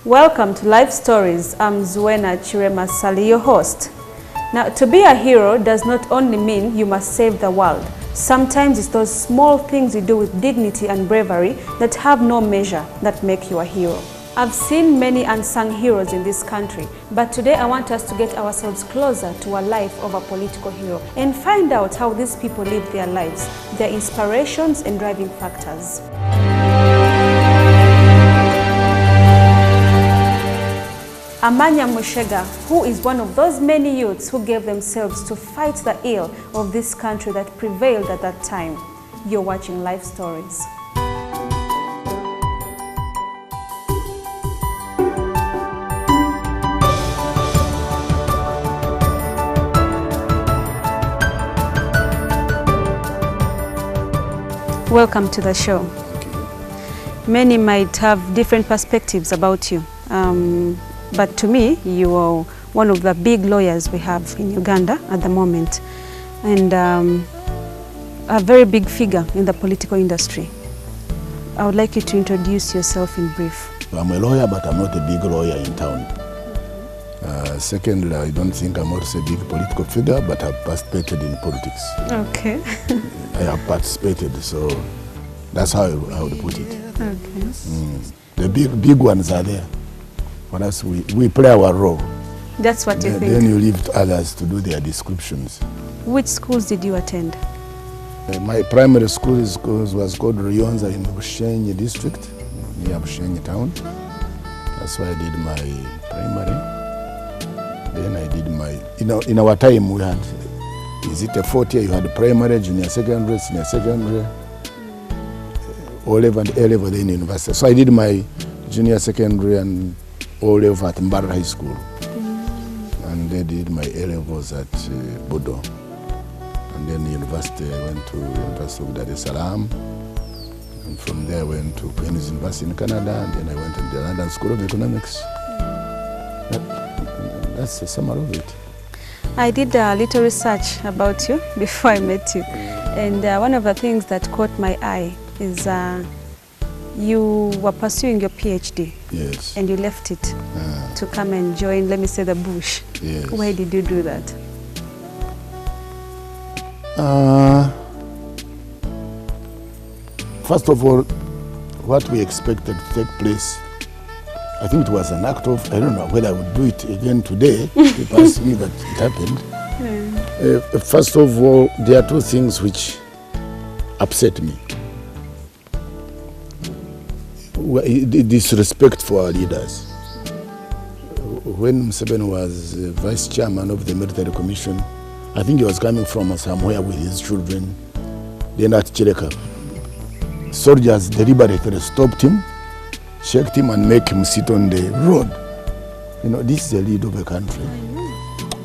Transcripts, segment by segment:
Welcome to Life Stories. I'm Zuena Chirema Sali, your host. Now, to be a hero does not only mean you must save the world. Sometimes it's those small things you do with dignity and bravery that have no measure that make you a hero. I've seen many unsung heroes in this country, but today I want us to get ourselves closer to a life of a political hero and find out how these people live their lives, their inspirations and driving factors. Amanya Mushega, who is one of those many youths who gave themselves to fight the ill of this country that prevailed at that time. You're watching Life Stories. Welcome to the show. Many might have different perspectives about you. But to me, you are one of the big lawyers we have in Uganda at the moment, and a very big figure in the political industry. I would like you to introduce yourself in brief. I'm a lawyer, but I'm not a big lawyer in town. Secondly, I don't think I'm also a big political figure, but I've participated in politics. Okay. I have participated, so that's how I would put it. Okay. The big ones are there. For us, we play our role. That's what you think. Then you leave to others to do their descriptions. Which schools did you attend? My primary school was called Ruyonza in Bushenyi district, near Bushenyi town. That's where I did my primary. Then I did my, in our time we had, is it a 4th year? You had primary, junior secondary, senior secondary, O-level and A-level, then university. So I did my junior secondary and O-level at Mbara High School. And then did my A-levels at Bodo. And then university, I went to University of Dar es Salaam. And from there I went to Queen's University in Canada, and then I went to the London School of Economics. That's the summary of it. I did a little research about you before I met you. And one of the things that caught my eye is you were pursuing your PhD. Yes. And you left it to come and join, let me say, the bush. Yes. Why did you do that? First of all, what we expected to take place, I think it was an act of, I don't know whether I would do it again today, it passed me that it happened. First of all, there are two things which upset me. Disrespect for our leaders. When Museveni was vice chairman of the military commission, I think he was coming from somewhere with his children. Then at Chireka, soldiers deliberately stopped him, checked him and make him sit on the road. You know, this is the lead of a country.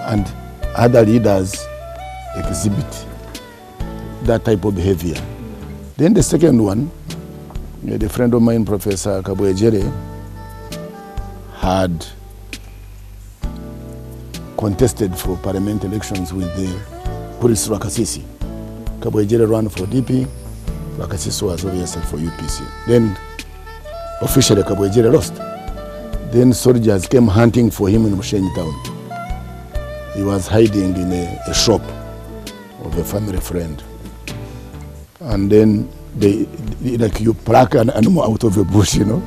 And other leaders exhibit that type of behavior. Then the second one, the friend of mine, Professor Kabwejere, had contested for parliament elections with the Police Rakasisi. Kabwejere ran for DP, Rakasisi was obviously for UPC. Then officially Kabwejere lost. Then soldiers came hunting for him in Bushenyi town. He was hiding in a shop of a family friend. And then they, like you pluck an animal out of a bush, you know.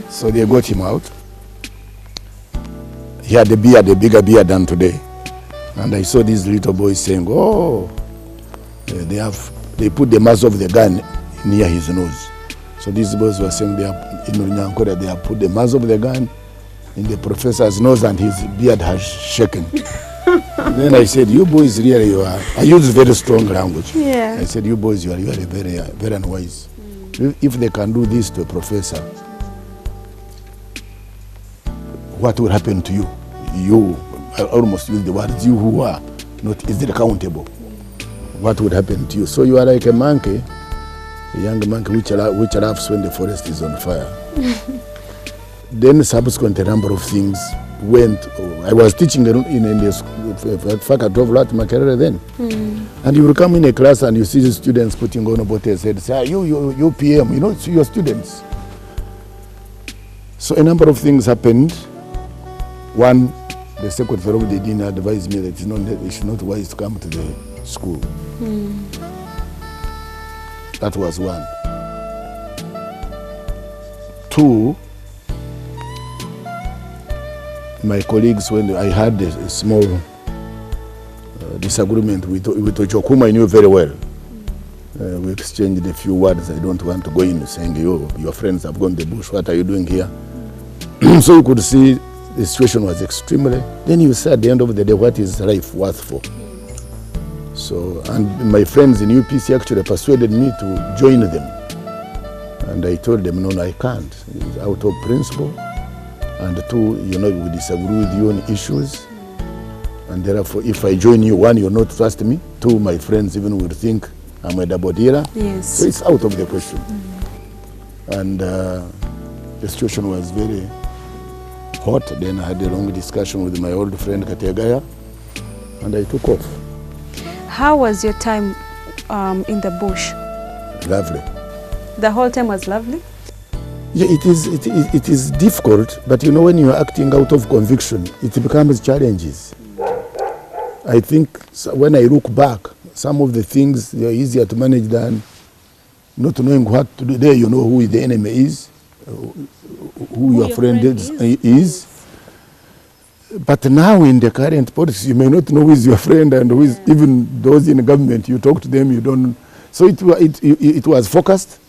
So they got him out. He had a beard, a bigger beard than today. And I saw these little boys saying, oh, they put the muzzle of the gun near his nose. So these boys were saying they have put the muzzle of the gun in the professor's nose and his beard has shaken. Then I said, you boys really, you are, I use very strong language. Yeah. I said, you boys, you are really very, very unwise. If they can do this to a professor, what will happen to you? You, I almost use the words, you who are not easily accountable. What would happen to you? So you are like a monkey, a young monkey which laughs when the forest is on fire. Then subsequently a number of things went. I was teaching in the faculty of Lat Makerere then. And you will come in a class and you see the students putting on about their head, say, you PM, you know, it's your students. So a number of things happened. One, the secretary of the dean advised me that it's not wise to come to the school. That was one. Two, my colleagues, when I had a small disagreement with Ochok, whom I knew very well, we exchanged a few words. I don't want to go in saying, your friends have gone to the bush, what are you doing here? So you could see the situation was extremely. Then you say at the end of the day, what is life worth for? So, and my friends in UPC actually persuaded me to join them. And I told them, no, I can't. It's out of principle. And two, we disagree with you on issues. And therefore, if I join you, one, you'll not trust me. Two, my friends even will think I'm a double dealer. Yes. So it's out of the question. And the situation was very hot. Then I had a long discussion with my old friend Kategaya, and I took off. How was your time in the bush? Lovely. The whole time was lovely? Yeah, it is difficult, but when you're acting out of conviction, it becomes challenges. I think when I look back, some of the things, they're easier to manage than not knowing what to do. There you know who the enemy is, who your friend is. But now in the current politics, you may not know who is your friend and who is even those in government. You talk to them, you don't. So it was focused.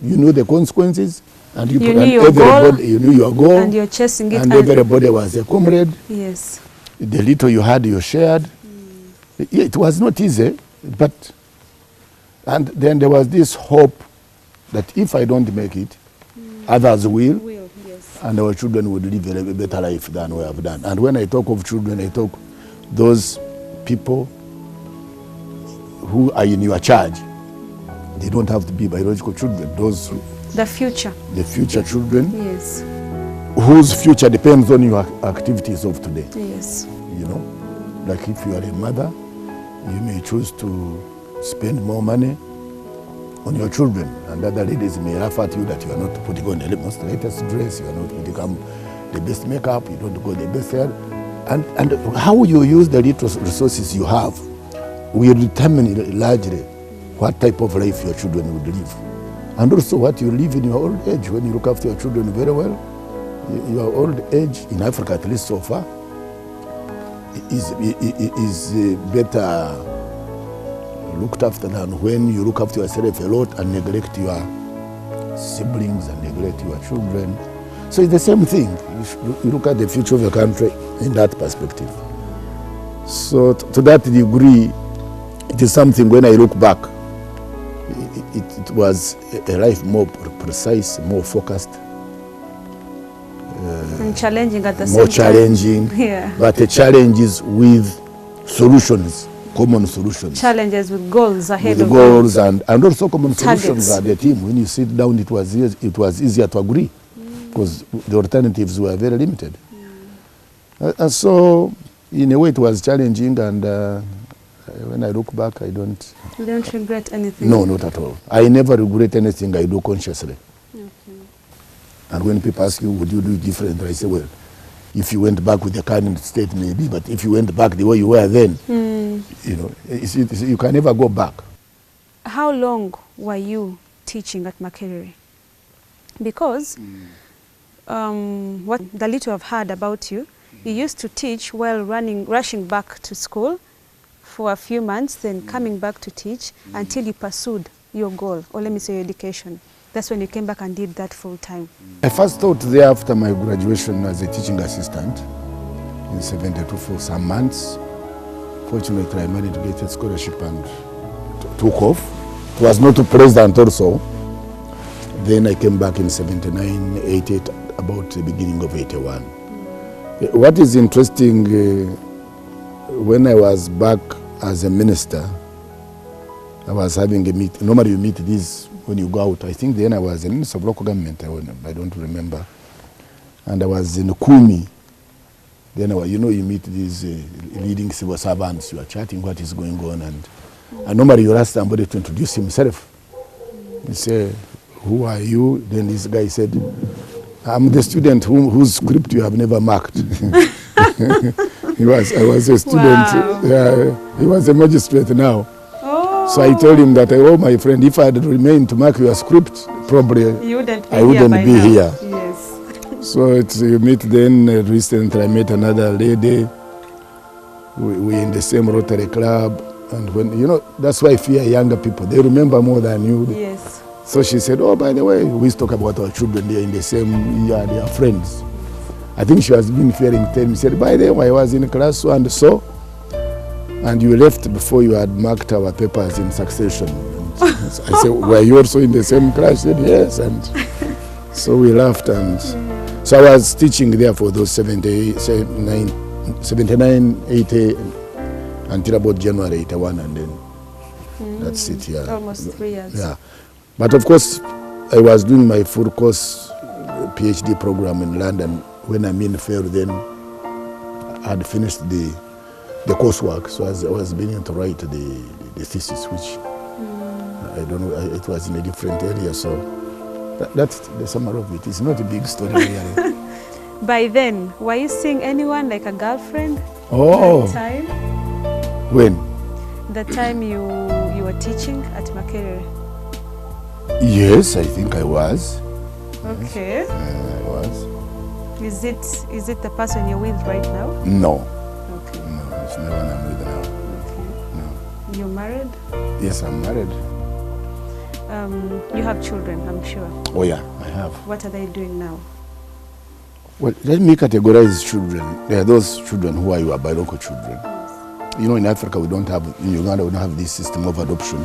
You know the consequences, and you knew your goal. You knew your goal, and you're chasing it. And everybody was a comrade. Yes. The little you had, you shared. It was not easy, but and then there was this hope that if I don't make it, others will. Yes. And our children would live a better life than we have done. And when I talk of children, I talk those people who are in your charge. They don't have to be biological children. Those the future children. Yes. Whose future depends on your activities of today. Yes. Like if you are a mother, you may choose to spend more money on your children, and other ladies may laugh at you that you are not putting on the most latest dress, you are not putting on the best makeup, you don't go the best hair. And how you use the little resources you have will determine largely what type of life your children would live. And also what you live in your old age, when you look after your children very well. Your old age, in Africa at least so far, is better looked after than when you look after yourself a lot and neglect your siblings and neglect your children. So it's the same thing. You look at the future of your country in that perspective. So to that degree, it is something when I look back, it was a life more precise, more focused. And challenging at the same time. More challenging, but the challenges with solutions, common solutions. Challenges with goals ahead with of goals and also common targets. Solutions at the team. When you sit down, it was easier to agree because the alternatives were very limited. And so, in a way, it was challenging. And when I look back, I don't. You don't regret anything? No, not at all. I never regret anything I do consciously. And when people ask you, would you do it different? I say, well, if you went back with the current state, maybe, but if you went back the way you were then, you can never go back. How long were you teaching at Makerere? Because what the little I've heard about you, you used to teach while rushing back to school for a few months, then coming back to teach until you pursued your goal, or let me say your education. That's when you came back and did that full time. I first taught there after my graduation as a teaching assistant in 72 for some months. Fortunately, I managed to get a scholarship and took off. It was not a president also. Then I came back in 79, 88, about the beginning of 81. What is interesting, when I was back as a minister, I was having a meeting. Normally you meet these when you go out. I think then I was a minister of local government, I don't remember. And I was in Kumi. Then you meet these leading civil servants, you are chatting what is going on. And normally you ask somebody to introduce himself. You say, who are you? Then this guy said, I'm the student whose script you have never marked. I was a student. Wow. Yeah, he was a magistrate now. Oh. So I told him that, oh, my friend, if I had remained to mark your script, probably I wouldn't be here. Yes. So you meet then, recently I met another lady. We in the same Rotary Club. And when, you know, that's why I fear younger people. They remember more than you. Yes. So she said, oh, by the way, we used to talk about our children. They're in the same year, they are friends. I think she has been fearing them. She said, by the way, I was in class so and so, and you left before you had marked our papers in succession. And I said, were you also in the same class? She said, yes. And so we laughed. And so I was teaching there for those 79, 80, until about January 81, and then that's it. Yeah. Almost 3 years. Yeah. But of course, I was doing my full course PhD program in London. When I mean fair, then I had finished the coursework, so I was beginning to write the thesis, which I don't know, it was in a different area. So that's the summary of it. It's not a big story really. By then, were you seeing anyone like a girlfriend? Oh, That time? when? The time you were teaching at Makerere? Yes, I think I was. Okay. I was. Is it the person you're with right now? No. Okay. No, it's not one I'm with now. Okay. No. You're married? Yes, I'm married. You have children, I'm sure. Oh yeah, I have. What are they doing now? Well, let me categorize children. There are those children who are your biological children. You know, in Africa, in Uganda, we don't have this system of adoption.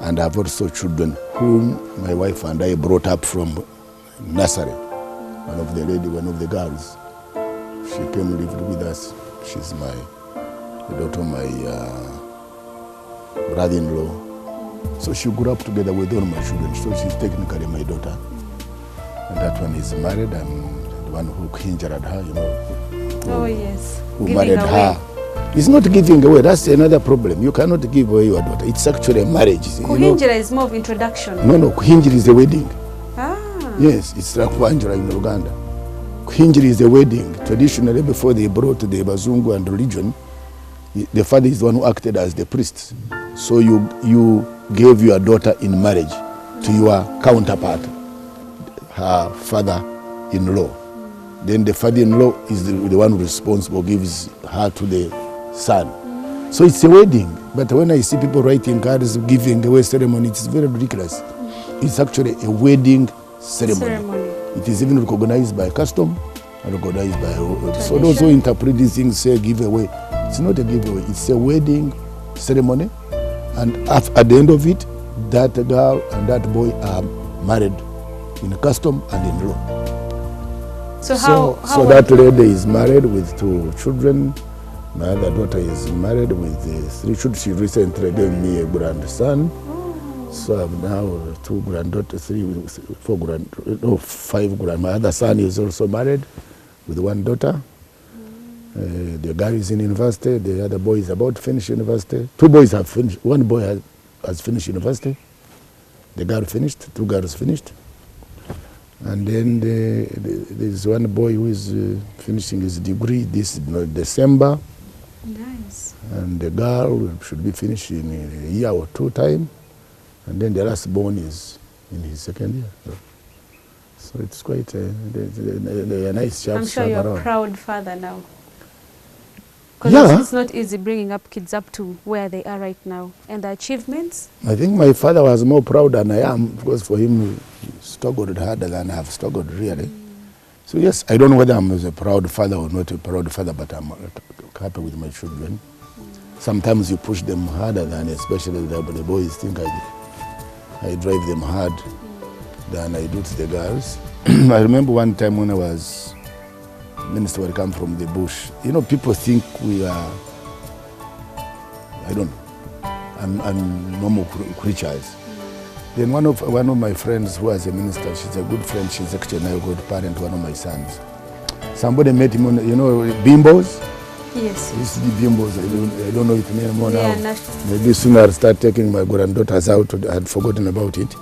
And I have also children whom my wife and I brought up from nursery. One of the girls, she came and lived with us. She's my daughter, my brother-in-law. So she grew up together with all my children. So she's technically my daughter. And that one is married. I'm the one who injured her, you know. Oh, yes. Who Giving married away. her. It's not giving away. That's another problem. You cannot give away your daughter. It's actually a marriage. Kuhinjira is more of introduction. No, kuhinjira is a wedding. Ah. Yes, it's like kuhanjira in Uganda. Kuhinjira is a wedding. Traditionally, before they brought the Bazungu and religion, the father is the one who acted as the priest. So you gave your daughter in marriage to your counterpart, her father-in-law. Then the father-in-law is the one responsible, gives her to the son. So it's a wedding. But when I see people writing cards, giving away ceremony, it's very ridiculous. It's actually a wedding ceremony. It is even recognized by custom and recognized by... So those who interpret these things say giveaway. It's not a giveaway. It's a wedding ceremony. And at the end of it, that girl and that boy are married in custom and in law. So that lady is married with 2 children. My other daughter is married with 3 children. She recently gave me a grandson. So I have now 2 granddaughters, 5 grand. My other son is also married with 1 daughter. The guy is in university. The other boy is about to finish university. 2 boys have finished. 1 boy has finished university. The girl finished. 2 girls finished. And then there's 1 boy who is finishing his degree this December. Nice. And the girl should be finished in a year or 2 time. And then the last born is in his 2nd year. So it's quite they're nice chaps. I'm sure you're a proud father now. Yeah. Because it's not easy bringing up kids up to where they are right now. And the achievements? I think my father was more proud than I am, because for him, he struggled harder than I have struggled, really. So yes, I don't know whether I'm a proud father or not a proud father, but I'm happy with my children. Sometimes you push them harder than, especially the boys think I drive them hard than I do to the girls. I remember one time when I was minister, when I come from the bush. You know, people think we are, I don't know, I'm normal creatures. Then one of my friends who was a minister, she's a good friend, she's actually now a good parent to one of my sons. Somebody met him on, you know, bimbos? Yes. Used to be bimbos. I don't know it anymore now. Yeah, Maybe soon I'll start taking my granddaughters out. I had forgotten about it.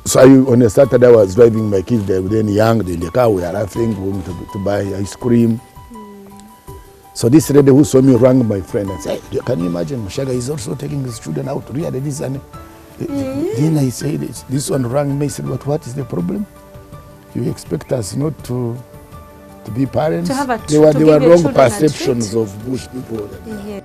So on a Saturday, I was driving my kids, they were then young, in the car, we were laughing, going to buy ice cream. So this lady who saw me rang my friend and said, hey, can you imagine, Mushaga is also taking his children out, really, this and then I said, this one rang me, I said, but what is the problem? You expect us not to be parents? To have a They were wrong perceptions of bush people. Yeah.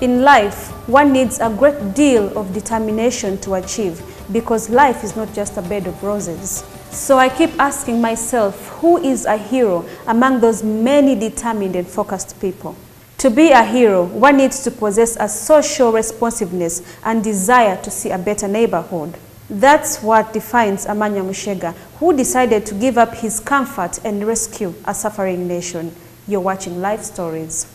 In life, one needs a great deal of determination to achieve, because life is not just a bed of roses. So I keep asking myself, who is a hero among those many determined and focused people? To be a hero, one needs to possess a social responsiveness and desire to see a better neighborhood. That's what defines Amanya Mushega, who decided to give up his comfort and rescue a suffering nation. You're watching Life Stories.